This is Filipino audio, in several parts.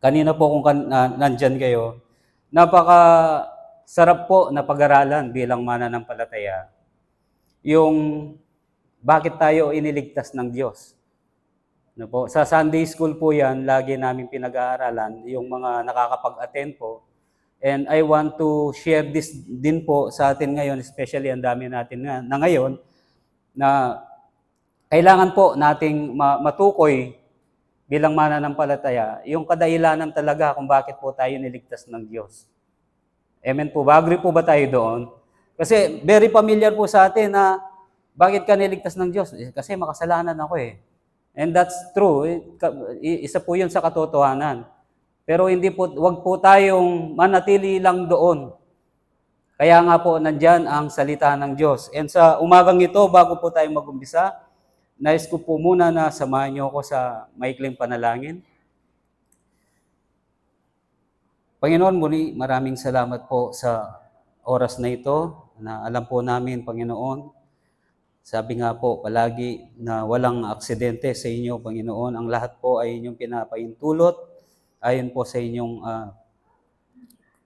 kanina po kung nandyan kayo, napaka sarap po na pag-aralan bilang mananampalataya yung bakit tayo iniligtas ng Diyos. No po? Sa Sunday school po yan, lagi namin pinag-aaralan yung mga nakakapag-attend po. And I want to share this din po sa atin ngayon, especially ang dami natin na ngayon, na kailangan po nating matukoy bilang mananampalataya, yung kadahilanan talaga kung bakit po tayo niligtas ng Diyos. Amen po ba? Agree po ba tayo doon? Kasi very familiar po sa atin na bakit ka niligtas ng Diyos? Kasi makasalanan ako eh. And that's true. Isa po yun sa katotohanan. Pero hindi po, wag po tayong manatili lang doon. Kaya nga po nandyan ang salita ng Diyos. And sa umagang ito, bago po tayo mag-umpisa, nais ko po muna na samahan niyo ako sa maikling panalangin. Panginoon, muli maraming salamat po sa oras na ito, na alam po namin, Panginoon, sabi nga po palagi na walang aksidente sa inyo, Panginoon. Ang lahat po ay inyong pinapaintulot, ayon po sa inyong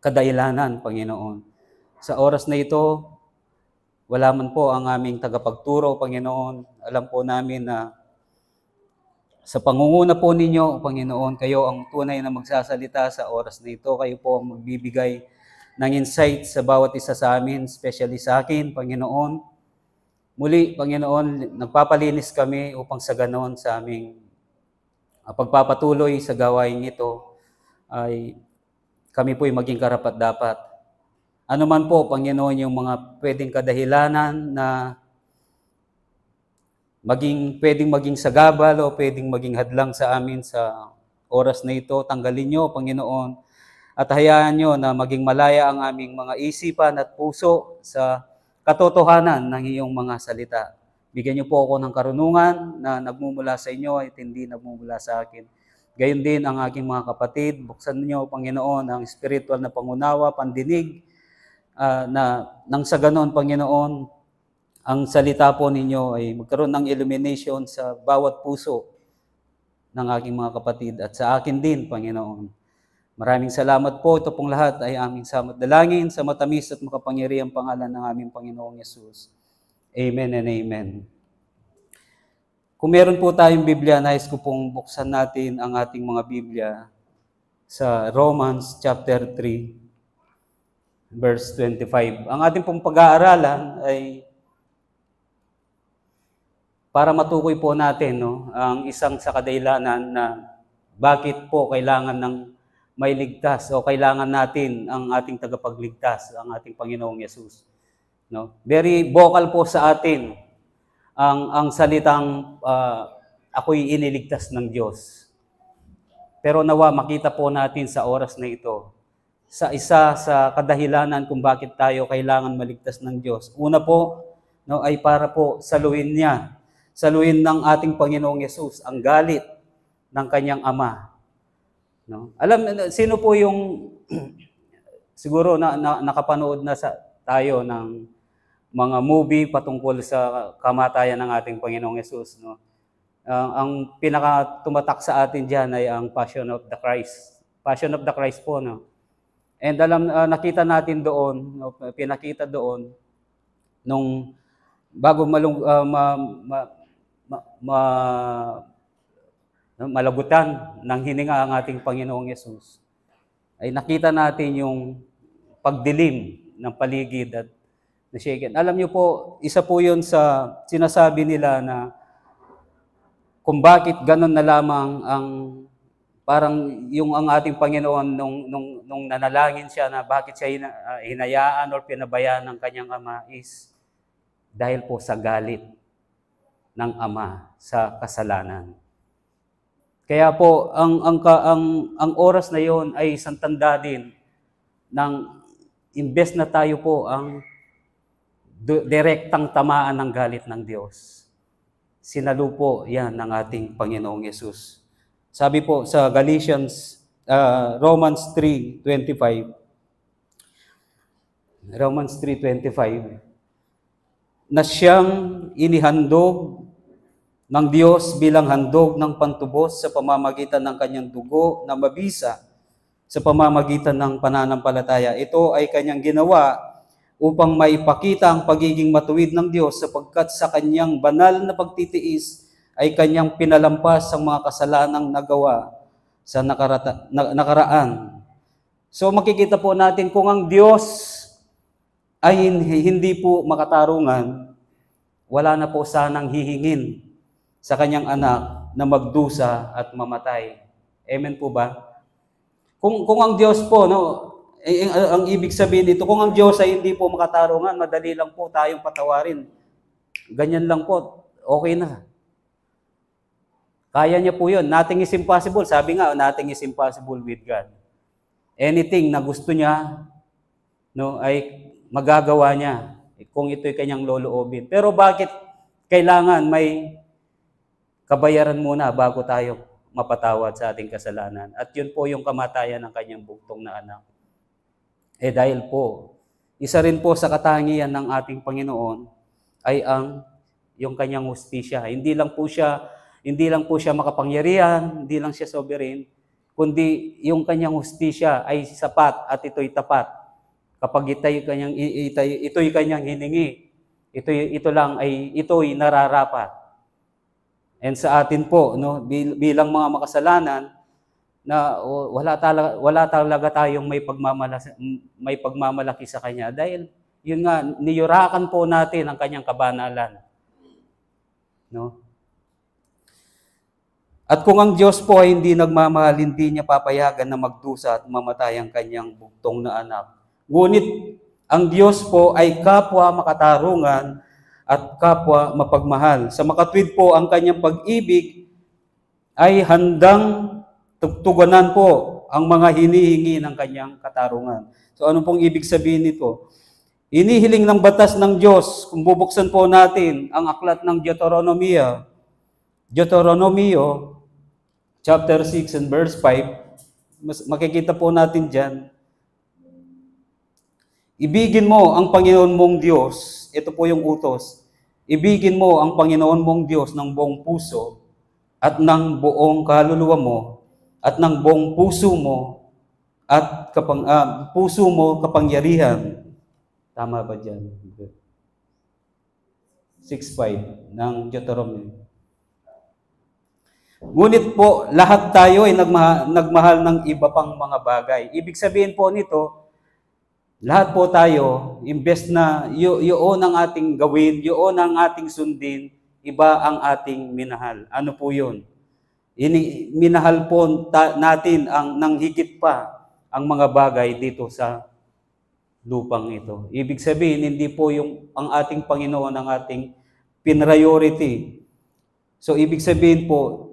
kadahilanan, Panginoon. Sa oras na ito, wala man po ang aming tagapagturo, Panginoon. Alam po namin na sa pangunguna po ninyo, Panginoon, kayo ang tunay na magsasalita sa oras na ito. Kayo po ang magbibigay ng insight sa bawat isa sa amin, especially sa akin, Panginoon. Muli, Panginoon, nagpapalinis kami upang sa ganon sa aming pagpapatuloy sa gawain ito ay kami po'y maging karapat-dapat. Ano man po, Panginoon, yung mga pwedeng kadahilanan na pwedeng maging sagabal o pwedeng maging hadlang sa amin sa oras na ito, tanggalin nyo, Panginoon, at hayaan nyo na maging malaya ang aming mga isipan at puso sa katotohanan ng iyong mga salita. Bigyan niyo po ako ng karunungan na nagmumula sa inyo at hindi nagmumula sa akin. Gayon din ang aking mga kapatid. Buksan niyo, Panginoon, ang spiritual na pangunawa, pandinig, na nang sa ganon, Panginoon, ang salita po ninyo ay magkaroon ng illumination sa bawat puso ng aking mga kapatid at sa akin din, Panginoon. Maraming salamat po. Ito pong lahat ay aming dalangin sa matamis at makapangyarihang pangalan ng aming Panginoong Yesus. Amen and amen. Kung meron po tayong Biblia, nais ko pong buksan natin ang ating mga Biblia sa Romans chapter 3, verse 25. Ang ating pong pag-aaralan ay para matukoy po natin ang isang sa kadahilanan na bakit po kailangan ng may ligtas o kailangan natin ang ating tagapagligtas, ang ating Panginoong Yesus. Very vocal po sa atin ang salitang ako'y iniligtas ng Diyos. Pero nawa makita po natin sa oras na ito sa isa sa kadahilanan kung bakit tayo kailangan maligtas ng Diyos. Una po ay para po saluhin ng ating Panginoong Yesus ang galit ng kanyang Ama. Alam, sino po yung siguro nakapanood na tayo ng mga movie patungkol sa kamatayan ng ating Panginoong Yesus. Ang pinaka-tumatak sa atin diyan ay ang Passion of the Christ. Passion of the Christ po. And nakita natin doon, pinakita doon, nung bago malagutan ng hininga ang ating Panginoong Yesus, ay nakita natin yung pagdilim ng paligid at nashaken. Alam niyo po, isa po yun sa sinasabi nila na kung bakit ganun na lamang ang parang yung ang ating Panginoon nung nanalangin siya na bakit siya hinayaan or pinabayaan ng kanyang Ama is dahil po sa galit ng Ama sa kasalanan. Kaya po ang oras na yon ay isang tanda din ng imbes na tayo po ang direktang tamaan ng galit ng Diyos. Sinalupo yan ng ating Panginoong Yesus. Sabi po sa Romans 3:25, na siyang inihandog ng Diyos bilang handog ng pantubos sa pamamagitan ng kanyang dugo na mabisa sa pamamagitan ng pananampalataya. Ito ay kanyang ginawa upang maipakita ang pagiging matuwid ng Diyos sapagkat sa kanyang banal na pagtitiis ay kanyang pinalampas ang mga kasalanang nagawa sa nakaraan. So makikita po natin kung ang Diyos ay hindi po makatarungan, wala na po sanang hihingin sa kanyang anak na magdusa at mamatay. Amen po ba? Kung ang Diyos po, no, ang ibig sabihin dito, kung ang Diyos ay hindi po makatarungan, madali lang po tayong patawarin. Ganyan lang po, okay na. Kaya niya po yun. Nothing is impossible. Sabi nga, nothing is impossible with God. Anything na gusto niya, no, ay magagawa niya kung ito'y kanyang loloobin. Pero bakit kailangan may kabayaran muna bago tayo mapatawad sa ating kasalanan? At yun po yung kamatayan ng kanyang bugtong na anak. Dahil po, isa rin po sa katangian ng ating Panginoon ay yung kanyang hustisya. Hindi lang po siya makapangyarihan, hindi lang siya sovereign, kundi yung kanyang hustisya ay sapat at ito'y tapat. Kapag ito'y kanyang hiningi, ito'y nararapat. And sa atin po, no, bilang mga makasalanan, na wala talaga tayong may pagmamalaki sa kanya dahil yun nga, niyurakan po natin ang kanyang kabanalan. No? At kung ang Diyos po ay hindi nagmamahal, hindi niya papayagan na magdusa at mamatay ang kanyang bugtong na anak. Ngunit ang Diyos po ay kapwa makatarungan at kapwa mapagmahal. Sa makatwid po ang kanyang pag-ibig ay handang tugtuganan po ang mga hinihingi ng kanyang katarungan. So ano pong ibig sabihin nito? Inihiling ng batas ng Diyos, kung bubuksan po natin ang aklat ng Deuteronomio chapter 6 and verse 5, makikita po natin dyan, ibigin mo ang Panginoon mong Diyos. Ito po yung utos. Ibigin mo ang Panginoon mong Diyos ng buong puso at ng buong kaluluwa mo at ng buong puso mo at kapangyarihan. Tama ba dyan? 6:5 ng Deuteronomy. Ngunit po, lahat tayo ay nagmahal ng iba pang mga bagay. Ibig sabihin po nito, lahat po tayo, imbes na yun ang ating gawin, yun ang ating sundin, iba ang ating minahal. Ano po yun? Minahal po natin nang higit pa ang mga bagay dito sa lupang ito. Ibig sabihin, hindi po ang ating Panginoon ang ating priority. So, ibig sabihin po,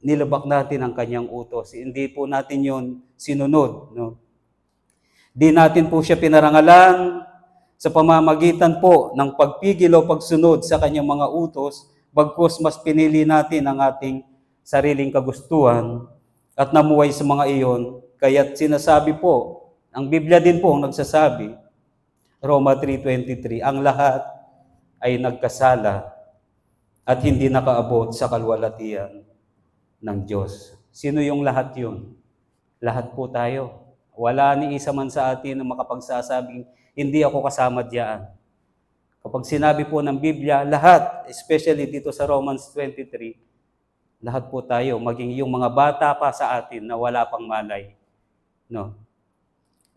nilabak natin ang kanyang utos. Hindi po natin yun sinunod. No? Di natin po siya pinarangalan sa pamamagitan po ng pagpigil o pagsunod sa kanyang mga utos, bagkus mas pinili natin ang ating sariling kagustuhan at namuhay sa mga iyon. Kaya't sinasabi po, ang Biblia din po ang nagsasabi, Roma 3:23, ang lahat ay nagkasala at hindi nakaabot sa kalwalatian ng Diyos. Sino yung lahat yun? Lahat po tayo. Wala ni isa man sa atin na makapagsasabing, hindi ako kasama diyan. Kapag sinabi po ng Biblia, lahat, especially dito sa Romans 23, lahat po tayo, maging yung mga bata pa sa atin na wala pang malay. No?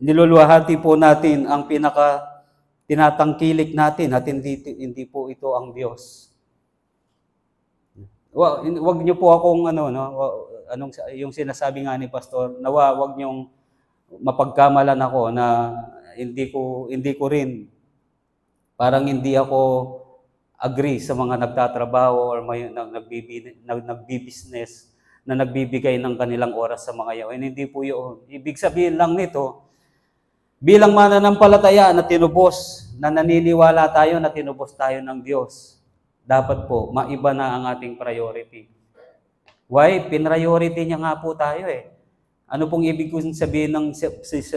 Niluluwahati po natin ang tinatangkilik natin at hindi po ito ang Diyos. Wag niyo po akong yung sinasabi nga ni Pastor, wag niyong mapagkamalan ako na hindi ko rin, parang hindi ako agree sa mga nagtatrabaho or nagbi-business na nagbibigay ng kanilang oras sa mga yaon. Hindi po yun. Ibig sabihin lang nito, bilang mananampalataya na tinubos, na naniniwala tayo na tinubos tayo ng Diyos, dapat po maiba na ang ating priority. Why? Pinriority niya nga po tayo eh. Ano pong ibig ko sabihin ng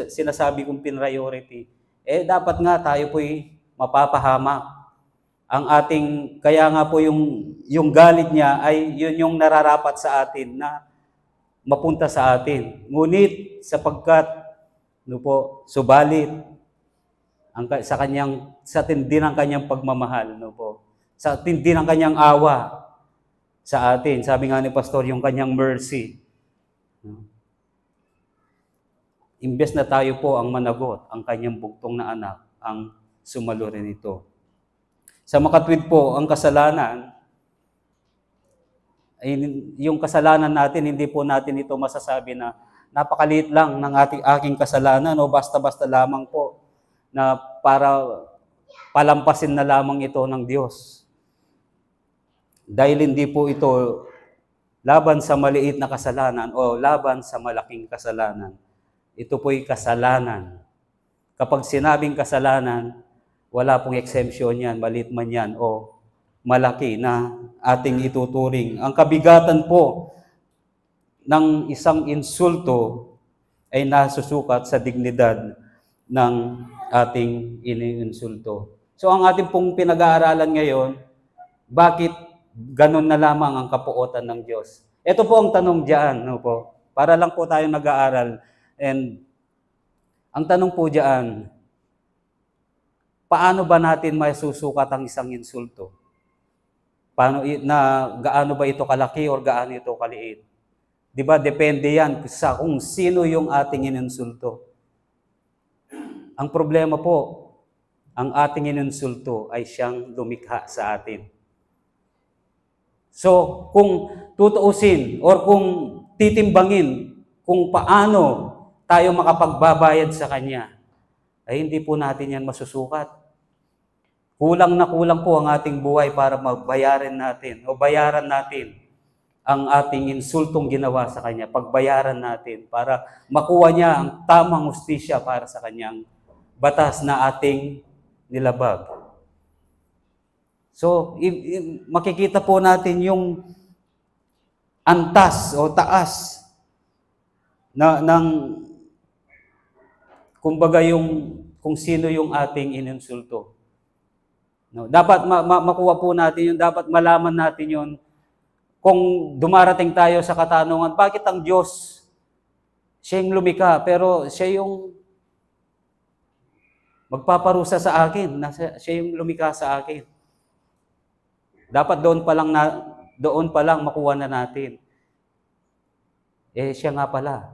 sinasabi kong priority? Dapat nga tayo po'y mapapahamak. Kaya nga po yung galit niya ay yun yung nararapat sa atin na mapunta sa atin. Ngunit sapagkat subalit sa tindi ng kanyang pagmamahal, sa tindi ng kanyang awa sa atin. Sabi nga ni Pastor, yung kanyang mercy. Imbes na tayo po ang managot, ang kanyang bugtong na anak ang sumalo rin ito. Sa makatwid po, ang kasalanan, yung kasalanan natin, hindi po natin ito masasabi na napakaliit lang ng aking kasalanan o basta-basta lamang po na para palampasin na lamang ito ng Diyos. Dahil hindi po ito laban sa maliit na kasalanan o laban sa malaking kasalanan. Ito po'y kasalanan. Kapag sinabing kasalanan, wala pong exemption yan, maliit man yan o malaki na ating ituturing. Ang kabigatan po ng isang insulto ay nasusukat sa dignidad ng ating iniinsulto. So ang ating pong pinag-aaralan ngayon, bakit ganun na lamang ang kapuotan ng Diyos? Ito po ang tanong diyan, para lang po tayo nag-aaral. And ang tanong po diyan, paano ba natin masusukat ang isang insulto? Gaano ba ito kalaki o gaano ito kaliit? Di ba? Depende yan sa kung sino yung ating ininsulto. Ang problema po, ang ating ininsulto ay siyang lumikha sa atin. So, kung tutuusin or kung titimbangin kung paano tayo makapagbabayad sa Kanya, ay hindi po natin yan masusukat. Kulang na kulang po ang ating buhay para bayaran natin ang ating insultong ginawa sa Kanya. Pagbayaran natin para makuha niya ang tamang hustisya para sa Kanyang batas na ating nilabag. So, makikita po natin yung antas o taas kumbaga kung sino yung ating ininsulto. Dapat makuha po natin yun, dapat malaman natin yun. Kung dumarating tayo sa katanungan, bakit ang Diyos, siya yung lumikha, pero siya yung magpaparusa sa akin, siya yung lumikha sa akin. Dapat doon pa lang makuha na natin. Siya nga pala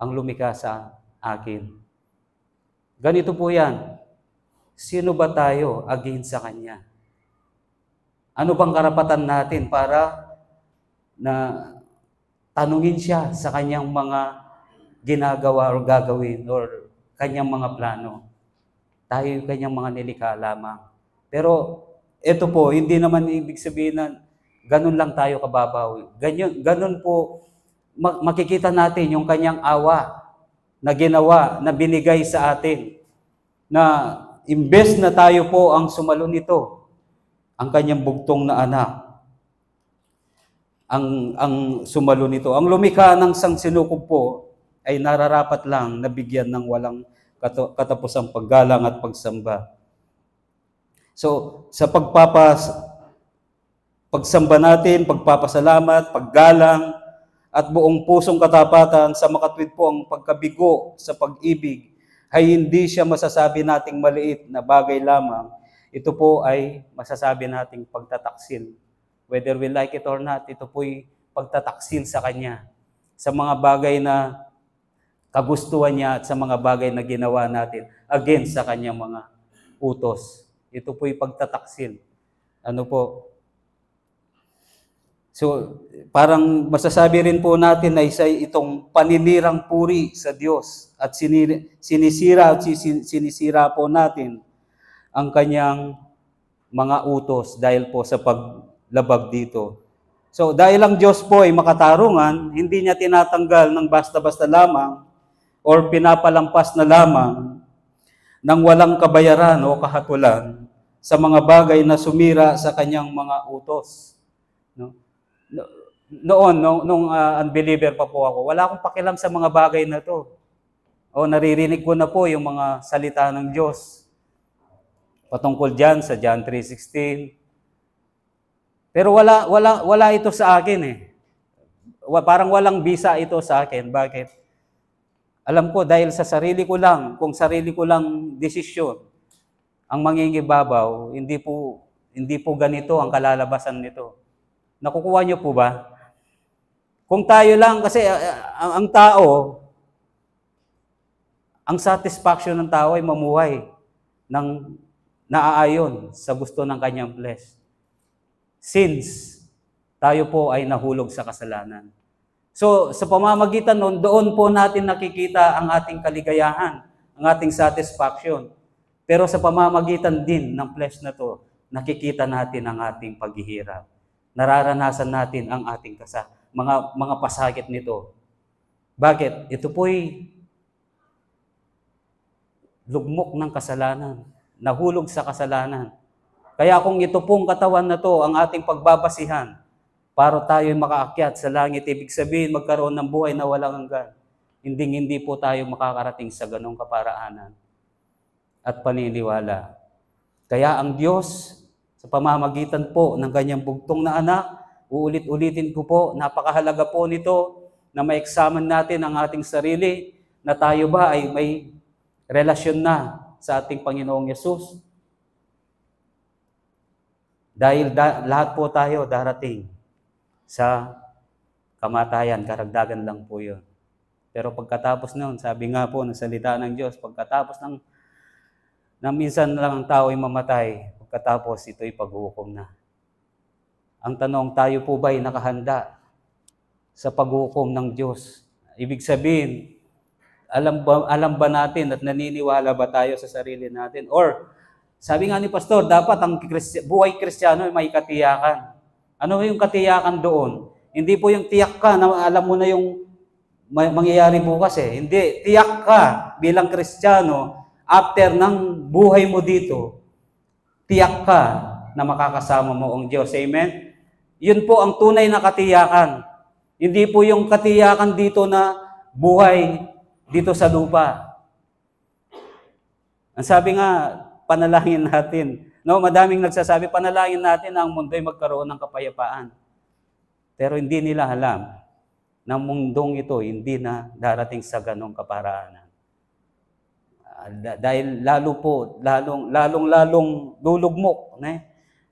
ang lumikha sa akin. Ganito po yan. Sino ba tayo against sa Kanya? Ano bang karapatan natin para na tanungin siya sa Kanyang mga ginagawa o gagawin or Kanyang mga plano? Tayo yung Kanyang mga nilikha lamang. Pero ito po, hindi naman ibig sabihin na ganun lang tayo kababaw. Ganun po, makikita natin yung Kanyang awa na ginawa, na binigay sa atin, na imbes na tayo po ang sumalo nito, ang Kanyang bugtong na anak, ang sumalo nito. Ang lumikha ng sangsinukob po ay nararapat lang na bigyan ng walang katapusang paggalang at pagsamba. So, sa pagsamba natin, pagpapasalamat, paggalang, at buong pusong katapatan, sa makatwid po ang pagkabigo sa pag-ibig, ay hindi siya masasabi nating maliit na bagay lamang. Ito po ay masasabi nating pagtataksil. Whether we like it or not, ito po'y pagtataksil sa Kanya. Sa mga bagay na kagustuhan niya at sa mga bagay na ginawa natin against sa Kanyang mga utos. Ito po'y pagtataksil. Ano po? So, parang masasabi rin po natin na isa itong paninirang puri sa Diyos at sinisira po natin ang Kanyang mga utos dahil po sa paglabag dito. So, dahil ang Diyos po ay makatarungan, hindi niya tinatanggal ng basta-basta lamang or pinapalampas na lamang ng walang kabayaran o kahatulan sa mga bagay na sumira sa Kanyang mga utos. Nung unbeliever pa po ako, wala akong pakialam sa mga bagay na to. O naririnig ko na po yung mga salita ng Diyos. patungkol diyan sa John 3:16. Pero wala ito sa akin eh. Parang walang bisa ito sa akin. Bakit? Alam ko dahil sa sarili ko lang, kung sarili ko lang desisyon ang mangingibabaw, hindi po ganito ang kalalabasan nito. Nakukuha niyo po ba? Kung tayo lang, kasi ang tao, ang satisfaction ng tao ay mamuhay ng naaayon sa gusto ng kanyang flesh. Since tayo po ay nahulog sa kasalanan. So, sa pamamagitan nun, doon po natin nakikita ang ating kaligayahan, ang ating satisfaction. Pero sa pamamagitan din ng flesh na to, nakikita natin ang ating paghihirap. Nararanasan natin ang ating mga pasakit nito. Bakit? Ito po'y lugmok ng kasalanan, nahulog sa kasalanan. Kaya kung ito pong katawan na to ang ating pagbabasihan, para tayo makaakyat sa langit, ibig sabihin magkaroon ng buhay na walang hanggan. Hindi po tayo makakarating sa ganong kaparaanan at paniniwala. Kaya ang Diyos, sa pamamagitan po ng kanyang bugtong na anak, uulit-ulitin ko po, napakahalaga po nito na ma-examine natin ang ating sarili, na tayo ba ay may relasyon na sa ating Panginoong Yesus. Dahil lahat po tayo darating sa kamatayan, karagdagan lang po yun. Pero pagkatapos noon, sabi nga po ng salita ng Diyos, pagkatapos ng minsan lang ang tao ay mamatay, pagkatapos ito'y paghuhukom na. Ang tanong, tayo po ba'y nakahanda sa paghuhukom ng Diyos? Ibig sabihin, alam ba natin at naniniwala ba tayo sa sarili natin? Or, sabi nga ni Pastor, dapat ang buhay Kristiyano ay may katiyakan. Ano yung katiyakan doon? Hindi po yung tiyak ka na alam mo na yung mangyayari bukas eh. Hindi, tiyak ka bilang Kristiyano, after ng buhay mo dito, tiyak ka na makakasama mo ang Diyos. Amen? Yun po ang tunay na katiyakan. Hindi po yung katiyakan dito na buhay dito sa lupa. Ang sabi nga, panalangin natin. No, madaming nagsasabi, panalangin natin na ang mundo ay magkaroon ng kapayapaan. Pero hindi nila alam na mundong ito hindi na darating sa ganong kaparaanan. Dahil lalong lulugmok,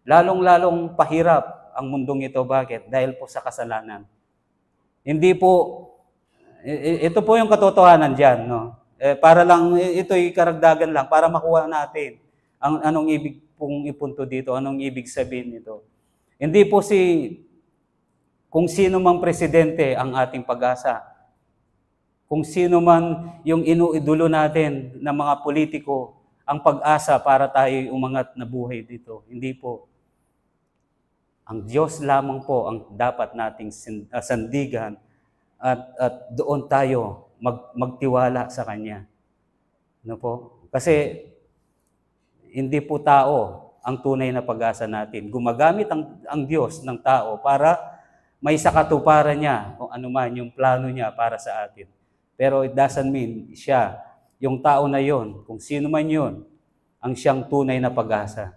lalong pahirap ang mundong ito. Bakit? Dahil po sa kasalanan. Hindi po, ito po yung katotohanan dyan, no? Para lang, ito'y karagdagan lang, para makuha natin anong ibig pong ipunto dito, anong ibig sabihin nito. Hindi po kung sino mang presidente ang ating pag-asa. Kung sino man yung inuidulo natin na mga politiko ang pag-asa para tayo umangat na buhay dito. Hindi po. Ang Diyos lamang po ang dapat nating sandigan at doon tayo magtiwala sa Kanya. Ano po? Kasi hindi po tao ang tunay na pag-asa natin. Gumagamit ang Diyos ng tao para may sakatuparan niya kung ano man yung plano niya para sa atin. Pero it doesn't mean siya, yung tao na yon, kung sino man yon, ang siyang tunay na pag-asa.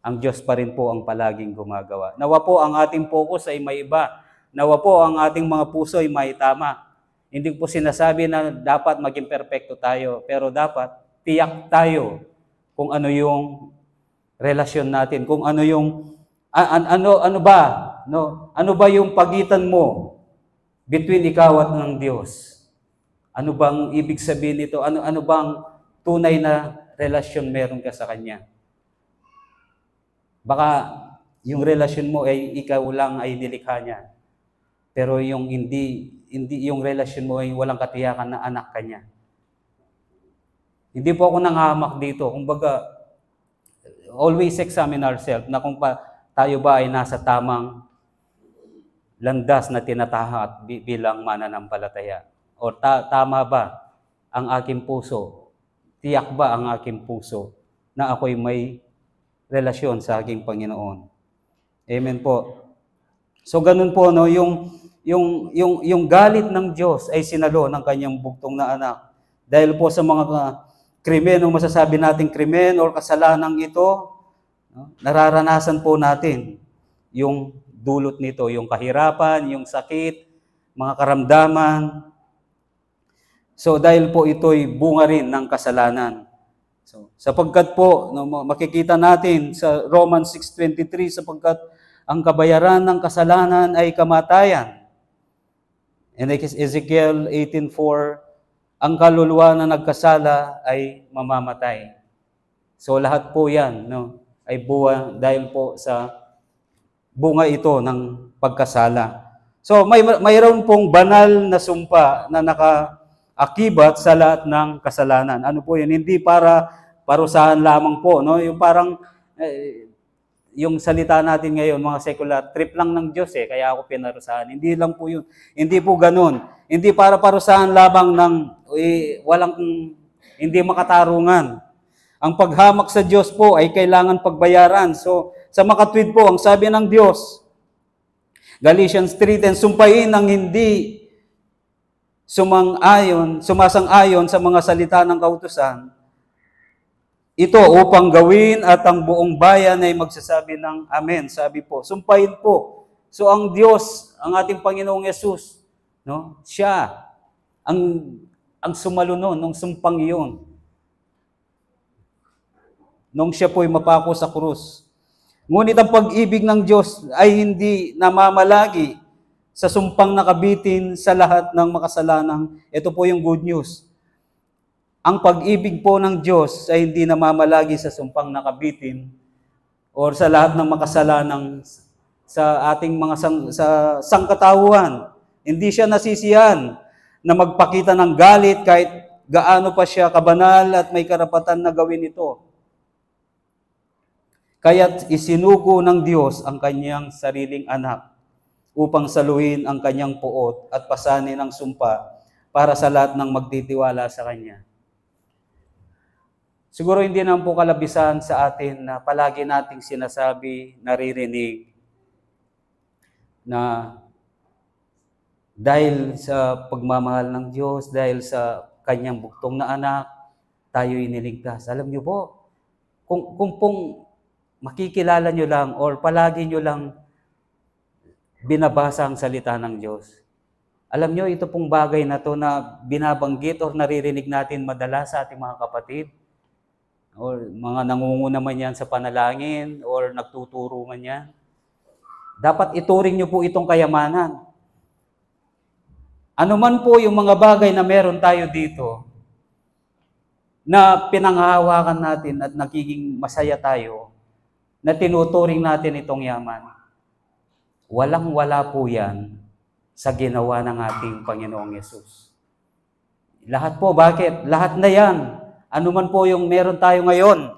Ang Diyos pa rin po ang palaging gumagawa. Nawa po ang ating focus ay may iba. Nawa po ang ating mga puso ay may tama. Hindi po sinasabi na dapat maging perpekto tayo, pero dapat tiyak tayo kung ano yung relasyon natin, kung ano yung ano ba yung pagitan mo between ikaw at ng Diyos? Ano bang ibig sabihin nito? Ano bang tunay na relasyon meron ka sa Kanya? Baka yung relasyon mo ay ikaw lang ay nilikha niya. Pero yung hindi yung relasyon mo ay walang katiyakan na anak ka niya. Hindi po ako nanghahamak dito. Kumbaga, always examine ourselves na kung tayo ba ay nasa tamang landas na tinatahat bilang mananampalataya. O tama ba ang aking puso? Tiyak ba ang aking puso na ako'y may relasyon sa aking Panginoon? Amen po. So ganun po, no, yung galit ng Diyos ay sinalo ng kanyang bugtong na anak. Dahil po sa mga krimen o masasabi nating krimen o kasalanang ito, no? Nararanasan po natin yung dulot nito, yung kahirapan, yung sakit, mga karamdaman. So dahil po ito'y bunga rin ng kasalanan. So, sapagkat po, no, makikita natin sa Romans 6:23, sapagkat ang kabayaran ng kasalanan ay kamatayan. And Ezekiel 18:4, ang kaluluwa na nagkasala ay mamamatay. So lahat po yan, no, ay buwa dahil po sa bunga ito ng pagkasala. So mayroon pong banal na sumpa na nakaakibat sa lahat ng kasalanan. Ano po yun? Hindi para parusahan lamang po, no? Yung parang yung salita natin ngayon, mga secular, trip lang ng Diyos kaya ako pinarusahan. Hindi lang po yun. Hindi po ganun. Hindi para parusahan lamang ng hindi makatarungan. Ang paghamak sa Diyos po ay kailangan pagbayaran. So, sa makatwid po, ang sabi ng Diyos, Galatians 3:10, sumpain ang hindi sumasang-ayon sa mga salita ng kautusan. Ito upang gawin at ang buong bayan ay magsasabi ng amen. Sabi po, sumpain po. So ang Diyos, ang ating Panginoong Yesus, no? Siya ang sumalo nung sumpang iyon. Nung siya po'y mapako sa krus. Ngunit ang pag-ibig ng Diyos ay hindi namamalagi sa sumpang nakabitin sa lahat ng makasalanang. Ito po yung good news. Ang pag-ibig po ng Diyos ay hindi namamalagi sa sumpang nakabitin or sa lahat ng makasalanang sa ating mga sangkatauhan. Hindi siya nasisiyan na magpakita ng galit kahit gaano pa siya kabanal at may karapatan na gawin ito. Kaya't isinugo ng Diyos ang kanyang sariling anak upang saluhin ang kanyang puot at pasanin ang sumpa para sa lahat ng magtitiwala sa kanya. Siguro hindi naman po kalabisan sa atin na palagi nating sinasabi, naririnig, na dahil sa pagmamahal ng Diyos, dahil sa kanyang buktong na anak, tayo iniligtas. Alam niyo po, kung makikilala nyo lang or palagi nyo lang binabasa ang salita ng Diyos. Alam nyo, ito pong bagay na to na binabanggit or naririnig natin madalas sa ating mga kapatid or mga nangunguna man yan sa panalangin or nagtuturo man yan. Dapat ituring nyo po itong kayamanan. Ano man po yung mga bagay na meron tayo dito na pinanghahawakan natin at nagiging masaya tayo, na tinuturing natin itong yaman, walang-wala po yan sa ginawa ng ating Panginoong Yesus. Lahat po, bakit? Lahat na yan. Ano man po yung meron tayo ngayon,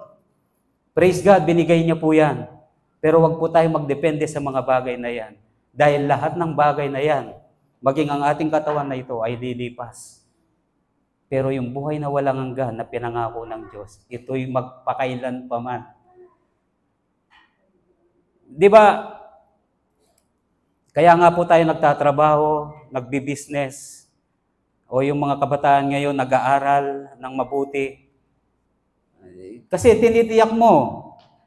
praise God, binigay niya po yan. Pero wag po tayo magdepende sa mga bagay na yan. Dahil lahat ng bagay na yan, maging ang ating katawan na ito ay lilipas. Pero yung buhay na walang hanggan na pinangako ng Diyos, ito'y magpakailan pa man. Di ba? Kaya nga po tayo nagtatrabaho, nagbi-business, o yung mga kabataan ngayon nag-aaral ng mabuti. Kasi tinitiyak mo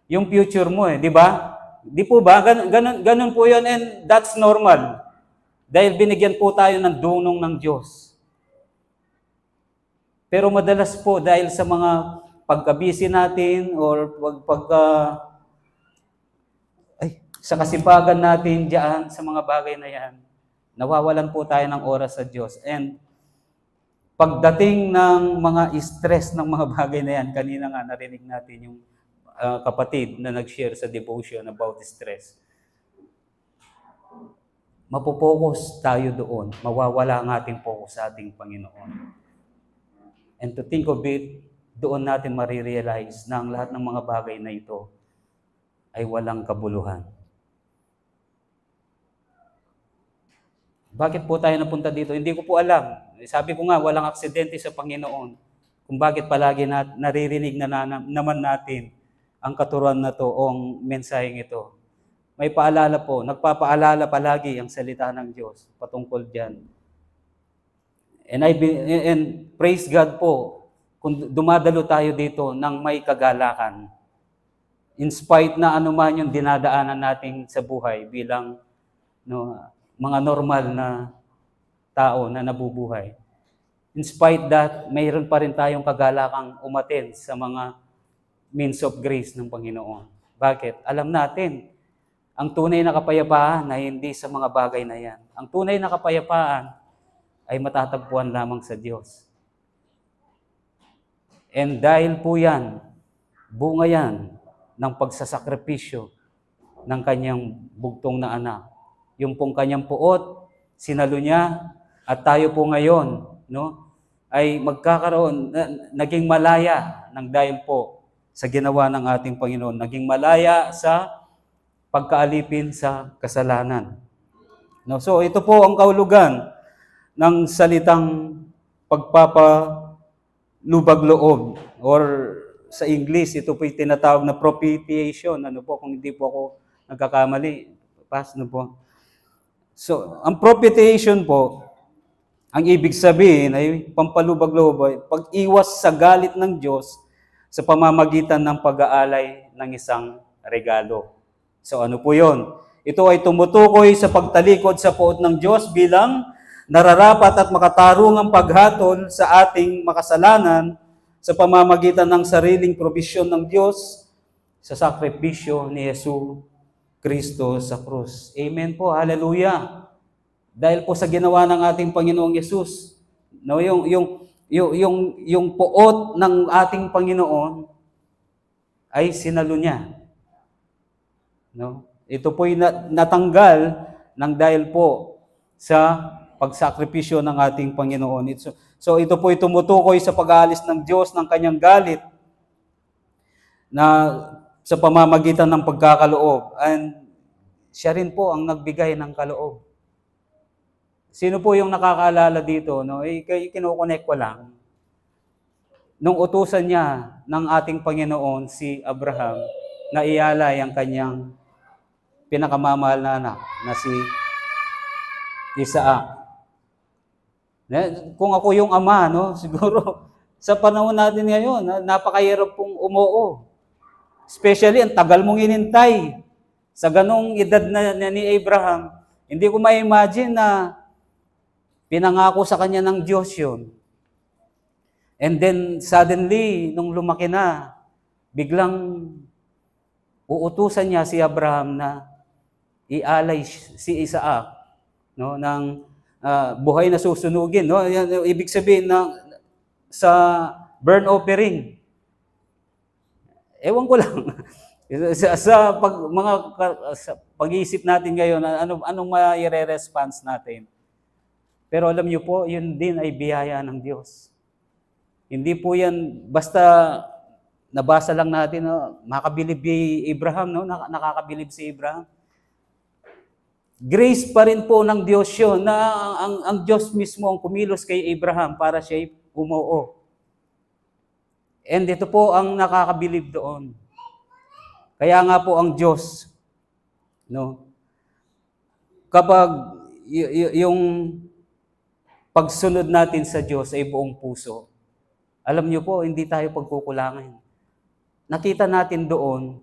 yung future mo di ba? Di po ba? Ganun po yun, and that's normal. Dahil binigyan po tayo ng dunong ng Diyos. Pero madalas po dahil sa mga pagkabisi natin or sa kasipagan natin diyan sa mga bagay na yan, nawawalan po tayo ng oras sa Diyos. And pagdating ng mga stress ng mga bagay na yan, kanina nga narinig natin yung kapatid na nag-share sa devotion about stress. Mapopokus tayo doon. Mawawala ang ating focus sa ating Panginoon. And to think of it, doon natin marirealize na ang lahat ng mga bagay na ito ay walang kabuluhan. Bakit po tayo napunta dito? Hindi ko po alam. Sabi ko nga, walang aksidente sa Panginoon. Kung bakit palagi naririnig na naman natin ang katuruan na to o ang mensaheng ito. May paalala po, nagpapaalala palagi ang salita ng Diyos patungkol dyan. And praise God po kung dumadalo tayo dito ng may kagalakan. In spite na anuman yung dinadaanan natin sa buhay bilang mga normal na tao na nabubuhay. In spite that, mayroon pa rin tayong kagalakang umattend sa mga means of grace ng Panginoon. Bakit? Alam natin, ang tunay na kapayapaan ay hindi sa mga bagay na yan. Ang tunay na kapayapaan ay matatagpuan lamang sa Diyos. And dahil po yan, bunga yan ng pagsasakripisyo ng kanyang bugtong na anak. Yung pong kanyang puot, sinalo niya, at tayo po ngayon, ay magkakaroon, naging malaya ng dahil po sa ginawa ng ating Panginoon. Naging malaya sa pagkaalipin sa kasalanan. So ito po ang kahulugan ng salitang pagpapalubag-loob, or sa English, ito po yung tinatawag na propitiation. Kung hindi po ako nagkakamali, pass po. So, ang propitiation po, ang ibig sabihin ay pampalubag-loob, pag-iwas sa galit ng Diyos sa pamamagitan ng pag-aalay ng isang regalo. So, ano po yun? Ito ay tumutukoy sa pagtalikod sa puot ng Diyos bilang nararapat at makatarungang paghatol sa ating makasalanan sa pamamagitan ng sariling probisyon ng Diyos sa sakripisyo ni Yesu Kristo sa krus. Amen po, hallelujah. Dahil po sa ginawa ng ating Panginoong Yesus, yung puot ng ating Panginoon ay sinalo niya. Ito po'y natanggal ng dahil po sa pagsakripisyo ng ating Panginoon. So ito po'y tumutukoy sa pag-aalis ng Diyos ng kanyang galit na sa pamamagitan ng pagkakaloob. And siya rin po ang nagbigay ng kaloob. Sino po yung nakakaalala dito? Kinoconnect ko lang. Nung utusan niya ng ating Panginoon si Abraham na ialay ang kanyang pinakamamahal na anak na si Isaac. Kung ako yung ama, siguro sa panahon natin ngayon, napakahirap pong umuo. Especially, ang tagal mong inintay sa ganong edad na ni Abraham. Hindi ko ma-imagine na pinangako sa kanya ng Diyos yun. And then, suddenly, nung lumaki na, biglang uutusan niya si Abraham na ialay si Isaac ng buhay na susunugin. Ibig sabihin na sa burnt offering. Ewan ko lang. sa pag-iisip natin ngayon, anong mai-response natin? Pero alam niyo po, yun din ay biyaya ng Diyos. Hindi po yan, basta nabasa lang natin, makabilib si Abraham, nakakabilib si Abraham. Grace pa rin po ng Diyos yun, na ang Diyos mismo ang kumilos kay Abraham para siya umuo. And ito po ang nakakabilib doon. Kaya nga po ang Diyos, kapag yung pagsunod natin sa Diyos ay buong puso, alam niyo po, hindi tayo pagkukulangin. Nakita natin doon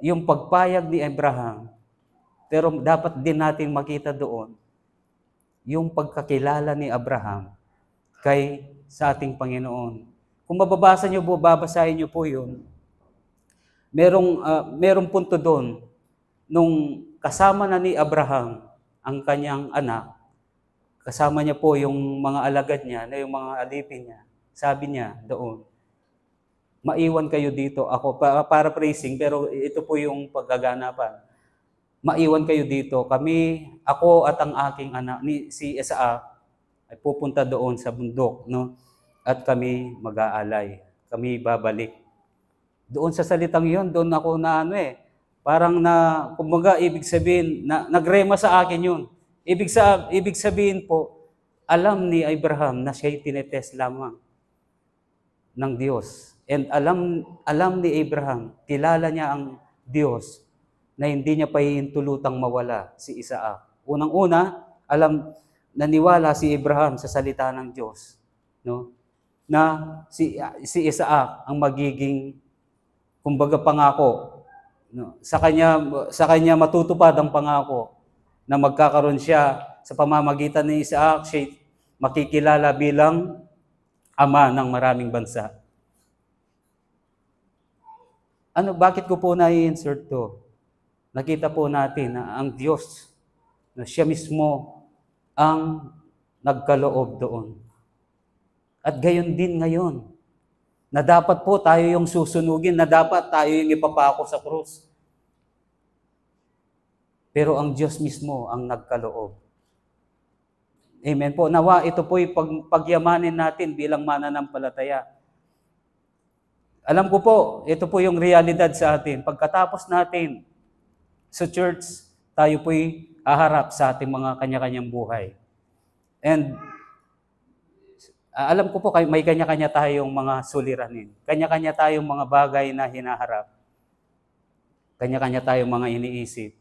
yung pagpayag ni Abraham. Pero dapat din natin makita doon yung pagkakilala ni Abraham sa ating Panginoon. Kung mababasa niyo po, babasahin niyo po yun. Merong punto doon nung kasama na ni Abraham ang kanyang anak, kasama niya po yung mga alagad niya, yung mga alipin niya. Sabi niya doon, maiwan kayo dito. Ako, paraphrasing, pero ito po yung paggaganapan. Maiwan kayo dito. Ako at ang aking anak, si Isaac, ay pupunta doon sa bundok, at kami mag-aalay. Kami babalik. Doon sa salitang yon, doon ako parang kumbaga, ibig sabihin, nagrema sa akin yun. Ibig sabihin po, alam ni Abraham na siya'y tinetest lamang ng Diyos. And alam ni Abraham, kilala niya ang Diyos, na hindi niya pahihintulutang mawala si Isaac. Unang-una, naniwala si Abraham sa salita ng Diyos. na si Isaac ang magiging, kumbaga, pangako. No? Sa kanya matutupad ang pangako na magkakaroon siya sa pamamagitan ni Isaac, siya makikilala bilang ama ng maraming bansa. Bakit ko po na-insert to? Nakita po natin na ang Diyos, na siya mismo ang nagkaloob doon. At gayon din ngayon, na dapat po tayo yung susunugin, na dapat tayo yung ipapako sa krus. Pero ang Diyos mismo ang nagkaloob. Amen po. Nawa, ito po yung pagyamanin natin bilang mananampalataya. Alam ko po, ito po yung realidad sa atin. Pagkatapos natin sa church, tayo po'y haharap sa ating mga kanya-kanyang buhay. And alam ko po, may kanya-kanya tayong mga suliranin. Kanya-kanya tayong mga bagay na hinaharap. Kanya-kanya tayong mga iniisip.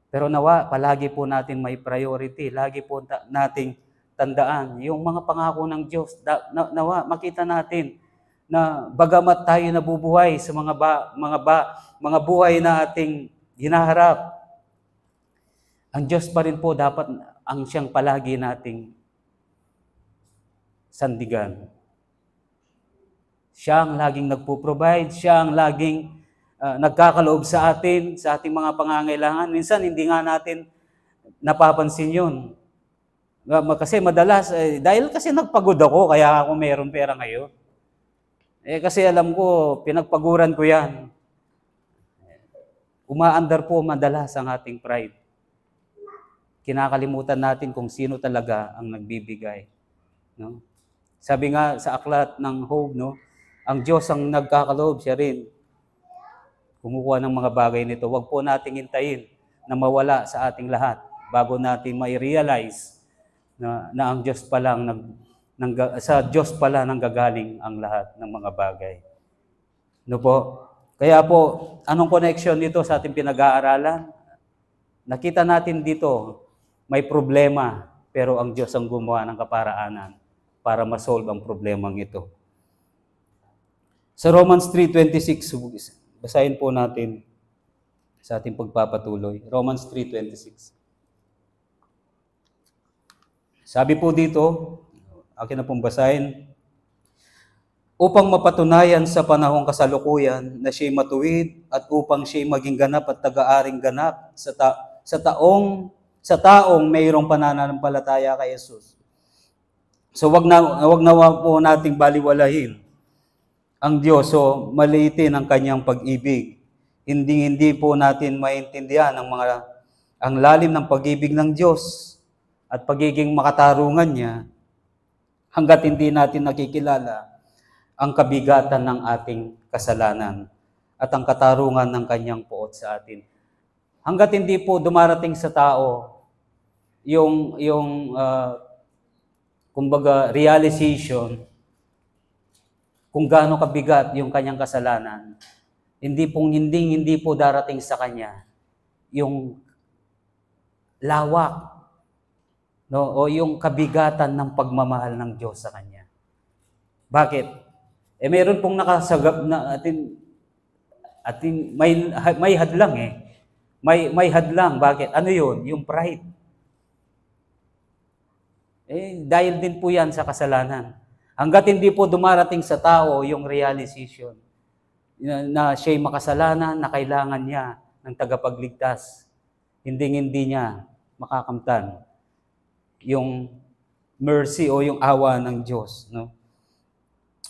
Pero nawa, palagi po natin may priority. Lagi po nating tandaan yung mga pangako ng Diyos. Nawa, makita natin na bagamat tayo nabubuhay sa mga buhay na ating hinaharap, ang Diyos pa rin po dapat ang siyang palagi nating sandigan. Siya ang laging nagpo-provide, siya ang laging nagkakaloob sa atin, sa ating mga pangangailangan. Minsan, hindi nga natin napapansin yun. Kasi madalas, dahil kasi nagpagod ako, kaya ako mayroon pera ngayon. Kasi alam ko, pinagpaguran ko yan. Umaandar po madalas ang ating pride. Kinakalimutan natin kung sino talaga ang nagbibigay. No? Sabi nga sa aklat ng Job, no, ang Diyos ang nagkakaloob, siya rin kumukuha ng mga bagay nito. Huwag po nating hintayin na mawala sa ating lahat bago natin mai-realize na ang Diyos pa lang sa Diyos pala nanggagaling ang lahat ng mga bagay. No po? Kaya po, anong connection nito sa ating pinag-aaralan? Nakita natin dito, may problema, pero ang Diyos ang gumawa ng kaparaanan para masolve ang problemang ito. Sa Romans 3:26, basahin po natin sa ating pagpapatuloy. Romans 3:26. Sabi po dito, akin na pong basahin, upang mapatunayan sa panahong kasalukuyan na siya'y matuwid at upang siya'y maging ganap at taga-aring ganap sa taong mayroong pananampalataya kay Jesus. So wag na po nating baliwalahin ang Diyos, so maliitin ang kanyang pag-ibig. Hindi po natin maintindihan ang lalim ng pag-ibig ng Diyos at pagiging makatarungan niya hanggat hindi natin nakikilala ang kabigatan ng ating kasalanan at ang katarungan ng kanyang puot sa atin. Hanggat hindi po dumarating sa tao yung kumbaga realization kung gaano kabigat yung kanyang kasalanan, hindi po darating sa kanya yung lawak, no, o yung kabigatan ng pagmamahal ng Diyos sa kanya. Bakit? Meron pong nakasagap na atin may hadlang May hadlang. Bakit? Ano yun? Yung pride. Dahil din po yan sa kasalanan. Hanggat hindi po dumarating sa tao yung realization na siya'y makasalanan, na kailangan niya ng tagapagligtas, hindi niya makakamtan yung mercy o yung awa ng Diyos. No?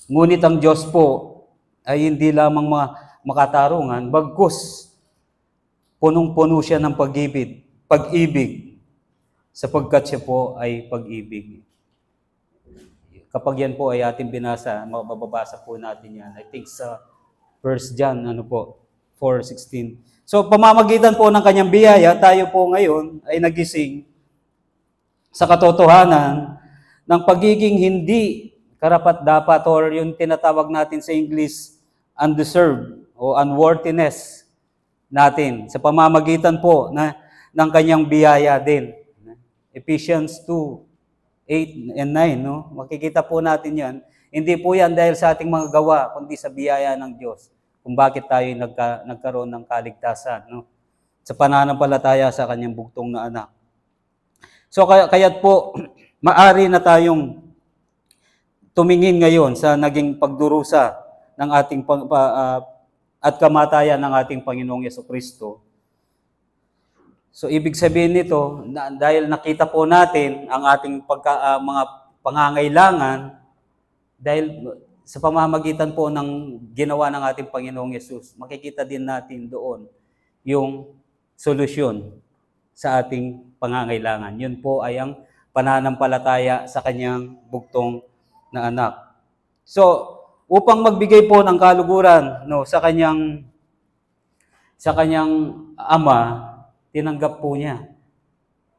Ngunit ang Diyos po ay hindi lamang makatarungan, bagkus punong-puno siya ng pag-ibig, sapagkat siya po ay pag-ibig. Kapag yan po ay ating binasa, mababasa po natin yan. I think sa 1 John 4:16. So pamamagitan po ng kanyang biyaya, tayo po ngayon ay nagising sa katotohanan ng pagiging hindi karapat-dapat or yung tinatawag natin sa English undeserved o unworthiness natin sa pamamagitan po ng kanyang biyaya din. Ephesians 2:8 and 9, no? Makikita po natin yan. Hindi po yan dahil sa ating mga gawa, kundi sa biyaya ng Diyos kung bakit tayo nagkaroon ng kaligtasan, no? Sa pananampalataya sa kanyang bugtong na anak. So kaya't po, maari na tayong tumingin ngayon sa naging pagdurusa ng ating at kamatayan ng ating Panginoong Jesucristo. So ibig sabihin nito, dahil nakita po natin ang ating mga pangangailangan, dahil sa pamamagitan po ng ginawa ng ating Panginoong Yesus, makikita din natin doon yung solusyon sa ating pangangailangan. Yun po ay ang pananampalataya sa kanyang bugtong na anak. So, upang magbigay po ng kaluguran, no, sa kanyang ama, tinanggap po niya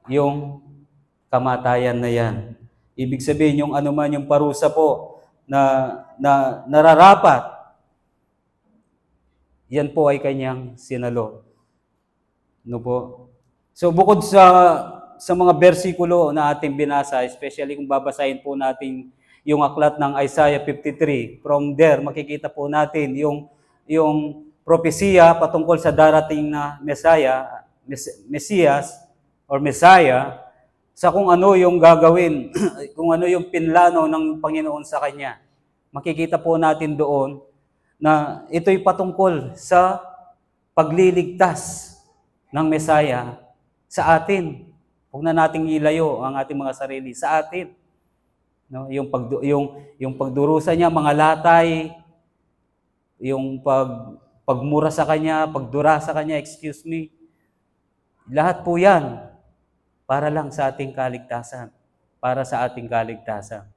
yung kamatayan na yan. Ibig sabihin, yung anuman yung parusa po na nararapat, yan po ay kanyang sinalo. No po? So bukod sa mga bersikulo na ating binasa, especially kung babasahin po natin yung aklat ng Isaiah 53, from there makikita po natin yung propesiya patungkol sa darating na Messias or Messiah, sa kung ano yung gagawin, kung ano yung pinlano ng Panginoon sa kanya. Makikita po natin doon na ito'y patungkol sa pagliligtas ng Messiah sa atin. Huwag na nating ilayo ang ating mga sarili sa atin. No, yung pagdurusa niya, mga latay, yung pagmura sa kanya, pagdura sa kanya, excuse me. Lahat po 'yan para lang sa ating kaligtasan, para sa ating kaligtasan.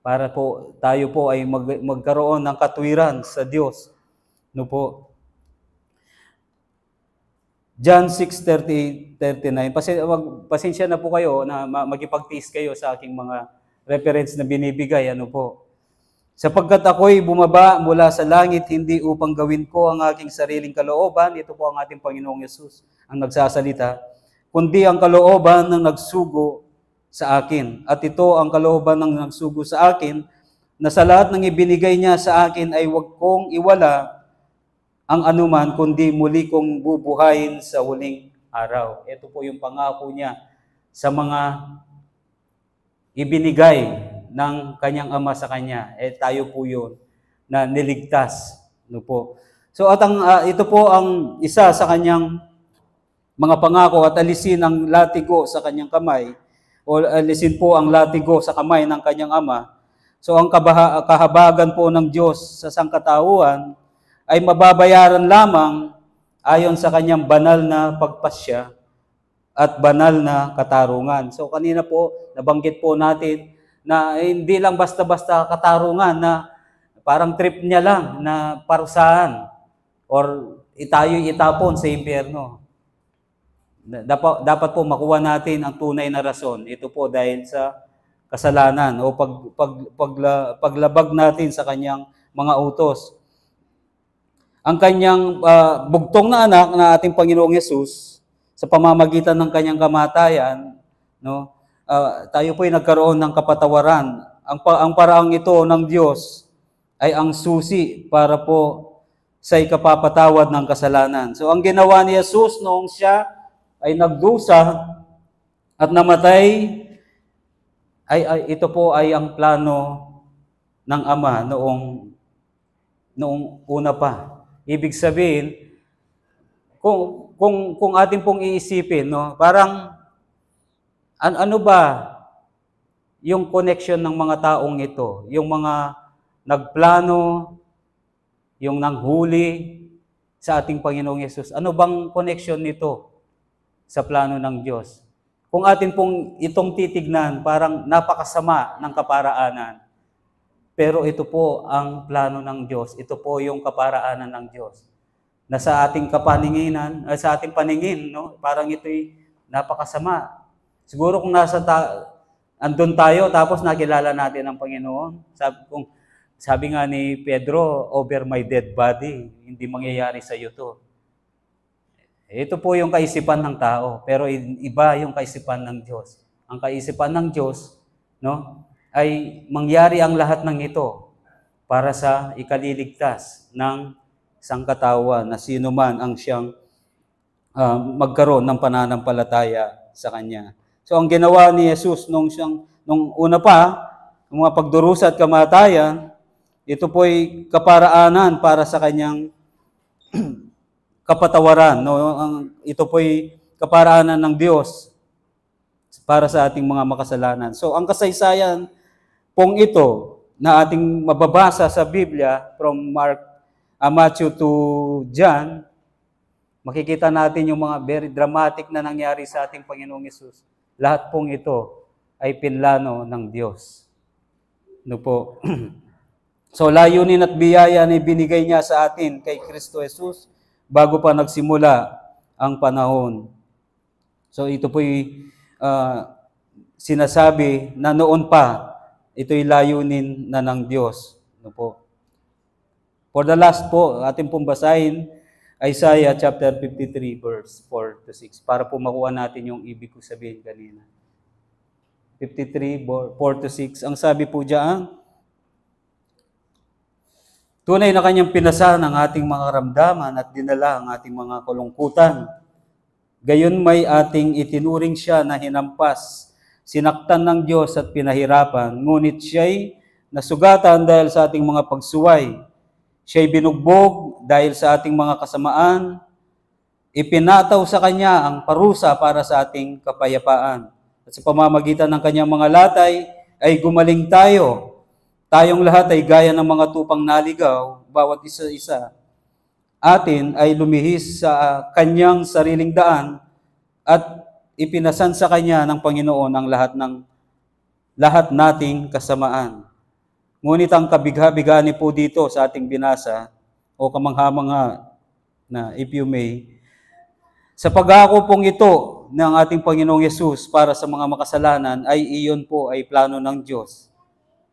Para po tayo po ay magkaroon ng katwiran sa Diyos. No po. John 6:39. Pasensya na po kayo na magipagtiis kayo sa aking mga reference na binibigay, ano po. Sapagkat ako'y bumaba mula sa langit, hindi upang gawin ko ang aking sariling kalooban, ito po ang ating Panginoong Yesus ang nagsasalita, kundi ang kalooban ng nagsugo sa akin. At ito ang kalooban ng nagsugo sa akin, na sa lahat ng ibinigay niya sa akin ay huwag kong iwala ang anuman, kundi muli kong bubuhayin sa huling araw. Ito po yung pangako niya sa mga ibinigay ng kanyang ama sa kanya. Tayo po yun na niligtas. No po. So at ito po ang isa sa kanyang mga pangako, at alisin ang latigo sa kanyang kamay, o alisin po ang latigo sa kamay ng kanyang ama. So ang kahabagan po ng Diyos sa sangkatauhan ay mababayaran lamang ayon sa kanyang banal na pagpasya at banal na katarungan. So kanina po, nabanggit po natin na hindi lang basta-basta katarungan na parang trip niya lang na parusahan or tayo'y itapon sa impyerno. Dapat po makuha natin ang tunay na rason. Ito po dahil sa kasalanan o paglabag natin sa kanyang mga utos. Ang kanyang bugtong na anak na ating Panginoong Yesus, sa pamamagitan ng kanyang kamatayan, no, tayo po ay nagkaroon ng kapatawaran. Ang paraang ito ng Diyos ay ang susi para po sa ikapapatawad ng kasalanan. So ang ginawa ni Jesus noong siya ay nagdusa at namatay, ito po ay ang plano ng Ama noong una pa. Ibig sabihin, kung atin pong iisipin, no, parang ano ba yung connection ng mga taong ito, yung mga nagplano, yung nanghuli sa ating Panginoong Yesus. Ano bang connection nito sa plano ng Diyos? Kung atin pong itong titignan, parang napakasama ng kaparaanan. Pero ito po ang plano ng Diyos. Ito po yung kaparaanan ng Diyos. Na sa ating kapaninginan, sa ating paningin, no, parang ito'y napakasama. Siguro kung andun tayo, tapos nakilala natin ang Panginoon. Sabi nga ni Pedro, over my dead body, hindi mangyayari sa iyo to. Ito po yung kaisipan ng tao, pero iba yung kaisipan ng Diyos. Ang kaisipan ng Diyos, no, ay mangyari ang lahat ng ito para sa ikaliligtas ng sangkatawan na sino man ang siyang magkaroon ng pananampalataya sa Kanya. So ang ginawa ni Jesus nung una pa, ng mga pagdurusa at kamatayan, ito po'y kaparaanan para sa Kanyang kapatawaran. No? Ito po'y kaparaanan ng Diyos para sa ating mga makasalanan. So ang kasaysayan pong ito na ating mababasa sa Biblia from Matthew to John, makikita natin yung mga very dramatic na nangyari sa ating Panginoong Yesus. Lahat pong ito ay pinlano ng Diyos. No po. So layunin at biyaya na ibinigay niya sa atin kay Kristo Jesus bago pa nagsimula ang panahon. So ito po'y sinasabi na noon pa, ito'y layunin na ng Diyos. No po. For the last po, ating pong basahin, Isaiah chapter 53 verse 4 to 6 para po makuha natin yung ibig ko sabihin kanina. 53, 4 to 6. Ang sabi po diyan, tunay na kanyang pinasan ang ating mga karamdaman at dinala ang ating mga kalungkutan. Gayon may ating itinuring siya na hinampas, sinaktan ng Diyos at pinahirapan, ngunit siya'y nasugatan dahil sa ating mga pagsuway. Siya'y binugbog dahil sa ating mga kasamaan. Ipinataw sa Kanya ang parusa para sa ating kapayapaan. At sa pamamagitan ng Kanyang mga latay ay gumaling tayo. Tayong lahat ay gaya ng mga tupang naligaw, bawat isa-isa. Atin ay lumihis sa Kanyang sariling daan at ipinasan sa Kanya ng Panginoon ang lahat nating kasamaan. Ngunit ang kabigha-bigani po dito sa ating binasa, o kamangha-mangha na if you may, sa pag-aako pong ito ng ating Panginoong Yesus para sa mga makasalanan, ay iyon po ay plano ng Diyos.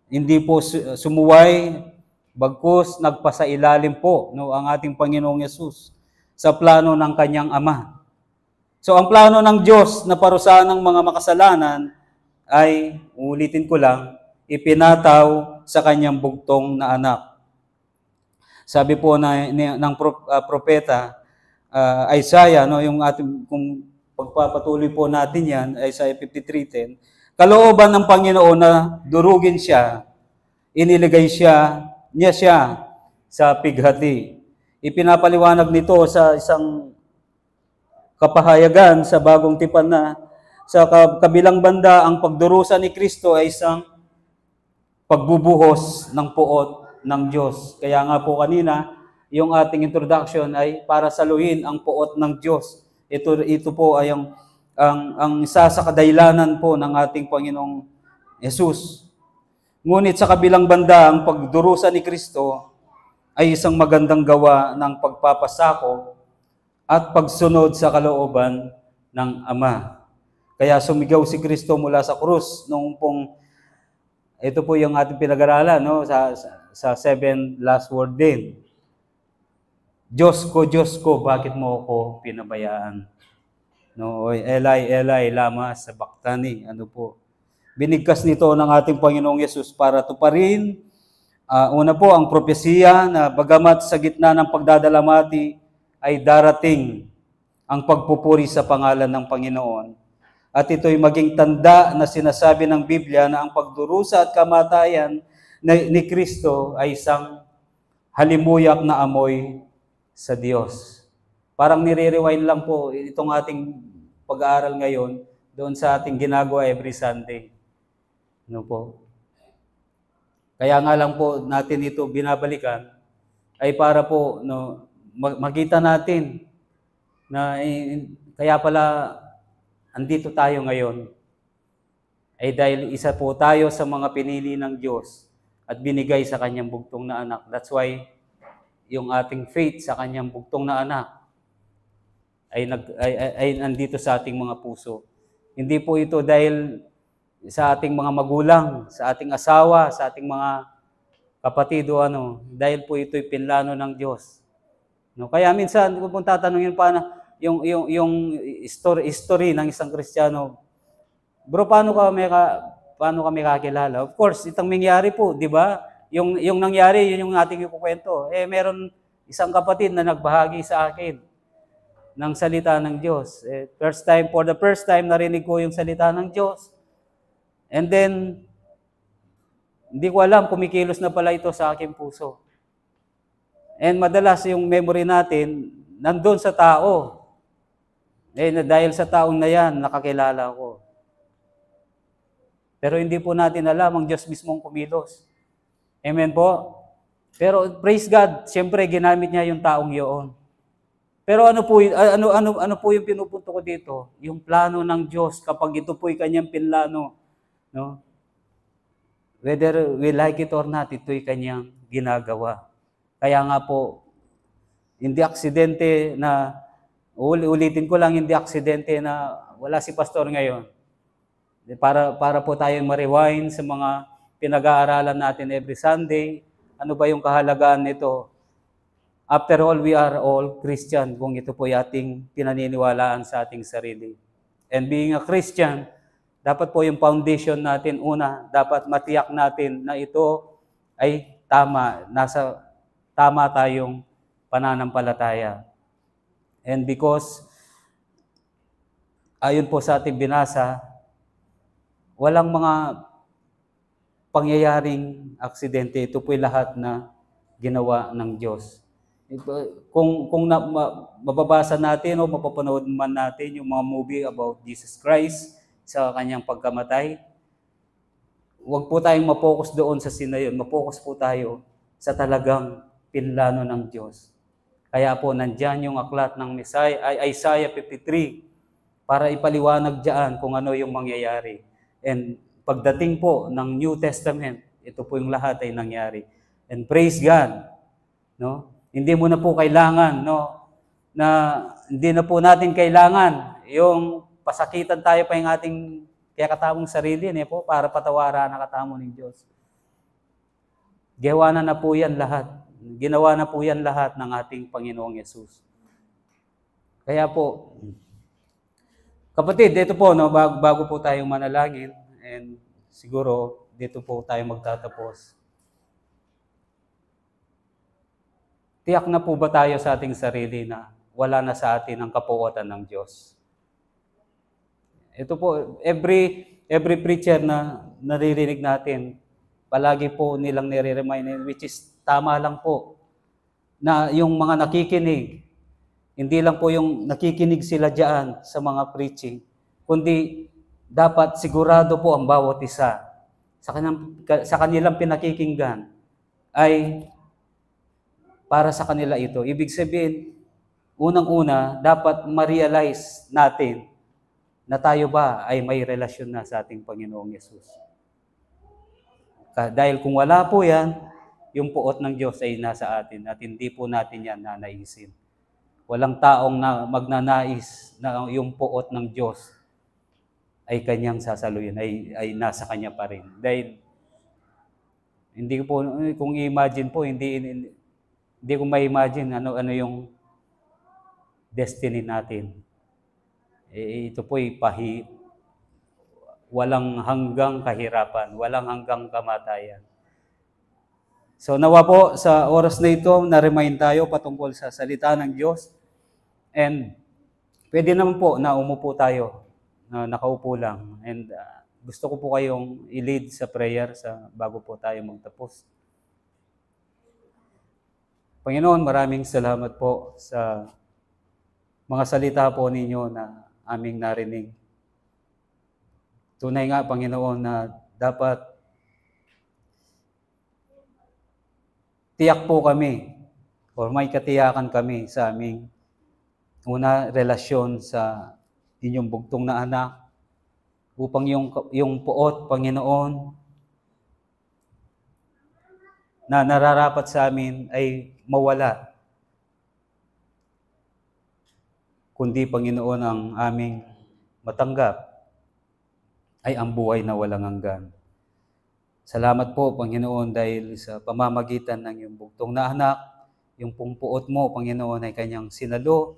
Hindi po sumuway, bagkus nagpasailalim po ang ating Panginoong Yesus sa plano ng Kanyang Ama. So ang plano ng Diyos na parusahan ng mga makasalanan ay, ulitin ko lang, ipinataw sa Kanyang bugtong na anak. Sabi po ng propeta Isaiah, yung ating, kung pagpapatuloy po natin yan, Isaiah 53:10, kalooban ng Panginoon na durugin siya, iniligay niya siya sa pighati. Ipinapaliwanag nito sa isang kapahayagan sa bagong tipan na sa kabilang banda, ang pagdurusa ni Kristo ay isang pagbubuhos ng puot ng Diyos. Kaya nga po kanina, yung ating introduction ay para saluhin ang puot ng Diyos. Ito po ay ang isa sa kadailanan po ng ating Panginoong Jesus. Ngunit sa kabilang banda, ang pagdurusa ni Kristo ay isang magandang gawa ng pagpapasako at pagsunod sa kalooban ng Ama. Kaya sumigaw si Kristo mula sa krus noong pong, ito po yung ating pinag-aralan, no? sa 7 last word din. Diyos ko, bakit mo ako pinabayaan? No, Eli, Eli, lama sabachthani. Ano po? Binigkas nito ng ating Panginoong Yesus para tuparin. Una po, ang propesiya na bagamat sa gitna ng pagdadalamati ay darating ang pagpupuri sa pangalan ng Panginoon. At ito'y maging tanda na sinasabi ng Biblia na ang pagdurusa at kamatayan ni Kristo ay isang halimuyak na amoy sa Diyos. Parang nire-rewind lang po itong ating pag-aaral ngayon doon sa ating ginagawa every Sunday. Ano po? Kaya nga lang po natin ito binabalikan ay para po makita natin na kaya pala andito tayo ngayon ay dahil isa po tayo sa mga pinili ng Diyos at binigay sa Kanyang bugtong na anak. That's why yung ating faith sa Kanyang bugtong na anak ay nandito sa ating mga puso. Hindi po ito dahil sa ating mga magulang, sa ating asawa, sa ating mga kapatid o dahil po ito'y pinlano ng Diyos. Kaya minsan, kung tatanungin pa na yung history ng isang Kristiyano, bro, paano paano kami kakilala? Of course, itong nangyari po, di ba? Yung nangyari, yun yung ating ikukwento. Meron isang kapatid na nagbahagi sa akin ng salita ng Diyos. For the first time, narinig ko yung salita ng Diyos. And then, hindi ko alam, kumikilos na pala ito sa aking puso. And madalas yung memory natin, nandun sa tao. Dahil sa taong na yan, nakakilala ko. Pero hindi po natin alam, ang Diyos mismong kumilos. Amen po? Pero praise God, siyempre ginamit niya yung taong yun. Pero ano po yung pinupunto ko dito? Yung plano ng Diyos kapag ito po'y kanyang pinlano, no? Whether we like it or not, ito'y kanyang ginagawa. Kaya nga po, hindi aksidente na, ulitin ko lang, hindi aksidente na wala si pastor ngayon. Para po tayo ma-rewind sa mga pinag-aaralan natin every Sunday. Ano ba yung kahalagaan nito? After all, we are all Christian kung ito po yung ating pinaniniwalaan sa ating sarili. And being a Christian, dapat po yung foundation natin, una, dapat matiyak natin na ito ay tama, tama tayong pananampalataya. And because, ayon po sa ating binasa, walang mga pangyayaring aksidente. Ito po'y lahat na ginawa ng Diyos. Kung mababasa natin o mapapanood man natin yung mga movie about Jesus Christ sa kanyang pagkamatay, huwag po tayong mapokus doon sa scene na yun. Mapokus po tayo sa talagang pinlano ng Diyos. Kaya po nandyan yung aklat ng Isaiah 53 para ipaliwanag dyan kung ano yung mangyayari. And pagdating po ng New Testament, ito po yung lahat ay nangyari. And praise God, no? Hindi mo na po kailangan, no, na hindi na po natin kailangan yung pasakitan tayo pa yung ating katamong sarili, po, para patawaran ang katamo ng Diyos. Ginawa na po yan lahat. Ginawa na po yan lahat ng ating Panginoong Yesus. Kaya po, kapatid, dito po, no, bago po tayong manalangin, and siguro dito po tayo magtatapos. Tiyak na po ba tayo sa ating sarili na wala na sa atin ang kapuotan ng Diyos? Ito po, every preacher na naririnig natin, palagi po nilang nire-remind, which is tama lang po, na yung mga nakikinig, hindi lang po yung nakikinig sila diyan sa mga preaching, kundi dapat sigurado po ang bawat isa sa kanilang pinakikinggan ay para sa kanila ito. Ibig sabihin, unang-una, dapat ma-realize natin na tayo ba ay may relasyon na sa ating Panginoong Yesus. Dahil kung wala po yan, yung puot ng Diyos ay nasa atin at hindi po natin yan nanaisin. Walang taong magnanais na yung puot ng Diyos ay kanyang sasaluyin, ay nasa kanya pa rin. Dahil, hindi ko po, kung i-imagine po, hindi ko ma-imagine ano yung destiny natin. Ito po'y walang hanggang kahirapan, walang hanggang kamatayan. So nawa po sa oras na ito, na-remind tayo patungkol sa salita ng Diyos. And pwede naman po na umupo tayo, na nakaupo lang. And gusto ko po kayong i-lead sa prayer bago po tayo magtapos. Panginoon, maraming salamat po sa mga salita po ninyo na aming narinig. Tunay nga, Panginoon, na dapat tiyak po kami o may katiyakan kami sa aming relasyon sa inyong bugtong na anak upang yung puot, Panginoon, na nararapat sa amin ay mawala. Kundi, Panginoon, ang aming matanggap ay ang buhay na walang hanggan. Salamat po, Panginoon, dahil sa pamamagitan ng iyong bugtong na anak, yung pong puot mo, Panginoon, ay kanyang sinalo.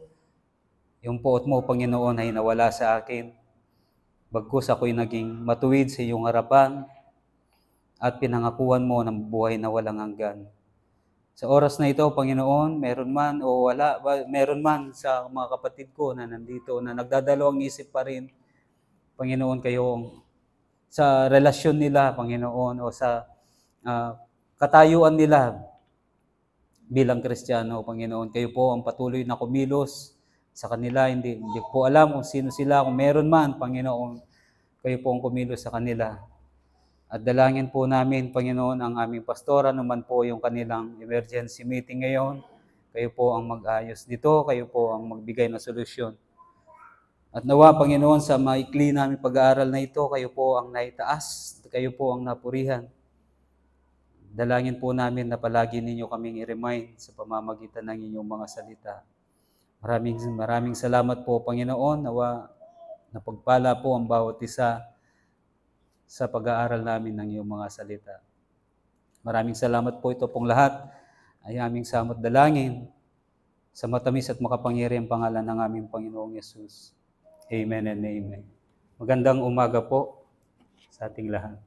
Yung puot mo, Panginoon, ay nawala sa akin. Bagkus ako'y naging matuwid sa iyong harapan at pinangakuan mo ng buhay na walang hanggan. Sa oras na ito, Panginoon, meron man o wala, meron man sa mga kapatid ko na nandito na nagdadalawang isip pa rin, Panginoon, kayo sa relasyon nila, Panginoon, o sa katayuan nila bilang Kristiyano, Panginoon. Kayo po ang patuloy na kumilos sa kanila. Hindi po alam kung sino sila. Kung meron man, Panginoon, kayo po ang kumilos sa kanila. At dalangin po namin, Panginoon, ang aming pastor, anuman po yung kanilang emergency meeting ngayon. Kayo po ang mag-ayos dito, kayo po ang magbigay ng solusyon. At nawa, Panginoon, sa maikli namin pag-aaral na ito, kayo po ang naitaas, kayo po ang napurihan. Dalangin po namin na palagi ninyo kaming i-remind sa pamamagitan ng inyong mga salita. Maraming salamat po, Panginoon, nawa napagpala po ang bawat isa sa pag-aaral namin ng iyong mga salita. Maraming salamat po, ito pong lahat ay aming samot dalangin sa matamis at makapangyarihang pangalan ng aming Panginoong Yesus. Amen and amen. Magandang umaga po sa ating lahat.